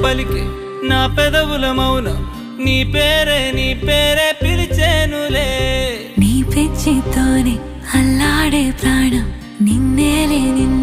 పలికే నా పెదవుల మౌనం నీ పేరే పిలిచేనులే. నీ పిచ్చితోనే అల్లాడే ప్రాణం నిన్నేలే నిన్నే